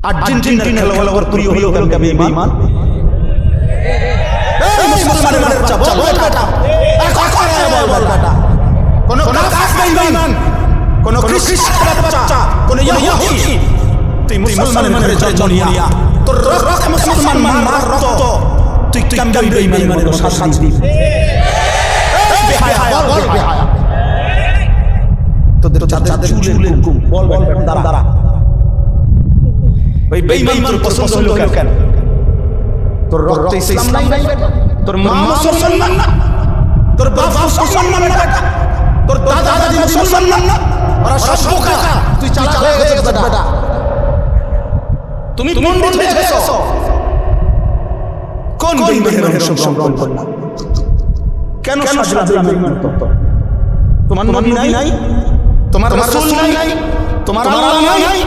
আর্জেন্টিনার খেলোয়াড় প্রিয় হলো কেন বেঈমান? এই মুসলমানের বাচ্চা বল বেটা, বল বেটা, কোন কাফের বেঈমান, কোন খ্রিস্টান বাচ্চা, কোন ইহুদি, তুই মুসলমানের ঘরে জন্ম নিয়া তোর রক্ত মুসলমান মার রক্ত তুই কেমন বেঈমানের শাস্তি দিবি? এই বেহায়া বল বেহায়া, তোদের যাদের চুলের হুকুম বল দাঁড়া, ওই বেঈমান তোর পছন্দ হলো কেন? তোর রক্তে ইসলাম নাই, তোর মা মুসলমান না, তোর বাবা মুসলমান না, তোর দাদা দাদি মুসলমান না, ওরা সব বোকা, তুই চালাক হয়ে গেছিস বেটা, তুমি পণ্ডিত হয়ে গেছো। কোন বেঈমানের সংগ্রাম করলা? কেন সাজলা বেঈমান? তোমার নবী নাই, তোমার রাসূল নাই, তোমার আল্লাহ নাই,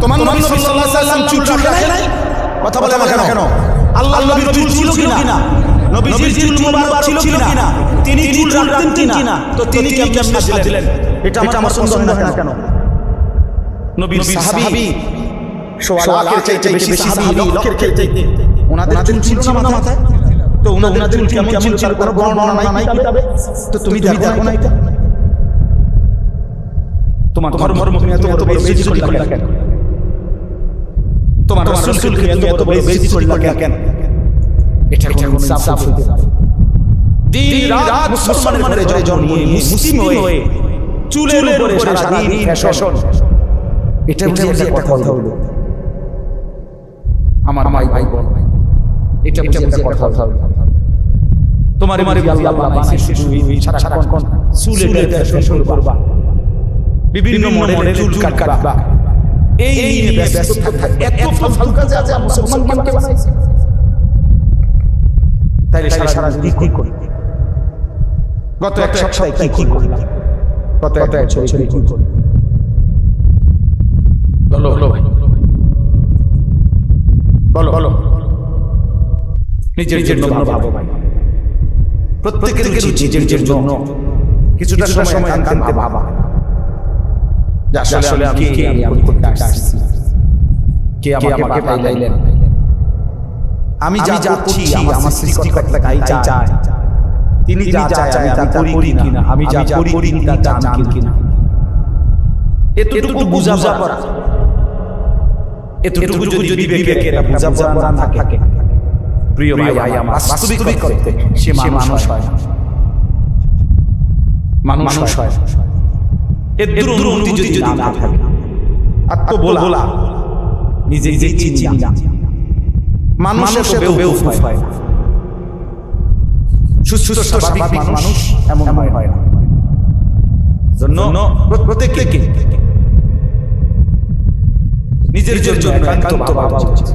তোমার নবী সাল্লাল্লাহু আলাইহি ওয়াসাল্লাম চুল রাখে নাই? কথা বলে না কেন? আল্লাহর নবীর চুল ছিল কিনা? নবীজির চুল মুবারক ছিল কিনা? তিনি চুল রাখতেন কিনা? তো তিনি কেমনে সাজলেন? এটা আমার পছন্দ হয় না কেন? নবীর সাহাবী সোয়ালাকের চাইতে বেশি সাহাবী লক্ষের চাইতে ওনাদের চুল ছিল না মাথায়? তো ওনাদের চুল কেমন ছিল তার কোনো বর্ণনা নাই কিতাবে? তো তুমি দেখো না এটা? তোমার ধর্ম নিয়ে এত বড় বেইজ্জতি করলা কেন? তোমার রাসূলকে এত বড় বেইজ্জতি করলা কেন? এটা কোনো ইনসাফ হইতে পারে? দিন রাত মুসলমানের ঘরে জন্ম নিয়ে মুসলিম হয়ে চুলের উপরে সারা দিন ফ্যাশন, এটা বুঝি একটা কথা হলো? আমার ভাই বল, এটা বুঝি একটা কথা হলো? তোমার আল্লাহ বানাইছে শুধু সারাক্ষণ চুলের ফ্যাশন করবা, বিভিন্ন মডেলের চুল কাটবা, এই নিয়ে ব্যস্ত থাকবা। এত ফালতু কাজে আছে মুসলমানকে বানাইছে, তাইলে সারা দিন কি করি? গত এক সপ্তাহে কি করলাম? গত এক বছরে কি করলাম? বলো ভাই, বলো। নিজের জন্য ভাবো ভাই, প্রত্যেকের নিজের জন্য কিছুটা সময় কাঁদতে ভাবা, আসলে আমি কে করতে আসছি, কে আমাকে পাইলেন, আমি যা যাচ্ছি আমার সৃষ্টিকর্তা তাই চায়, তিনি যা চায় আমি তা করি কিনা, আমি যা করি তা চান কিনা, এতটুকু বুঝা পড়া, এতটুকু যদি বিবেকের বুঝা পড়া না থাকে, প্রিয় ভাই আমার বাস্তবিক করতে সে মানুষ হয় না, মানুষ হয়। এর দূর অনুভূতি যদি না থাকে, আত্মবোলা নিজে চিনি না, মানুষের বেউকুফ হয় না, সুস্থ স্বাভাবিক মানুষ এমন হয় না। জন্য প্রত্যেককে নিজের জন্য একান্ত ভাবা উচিত।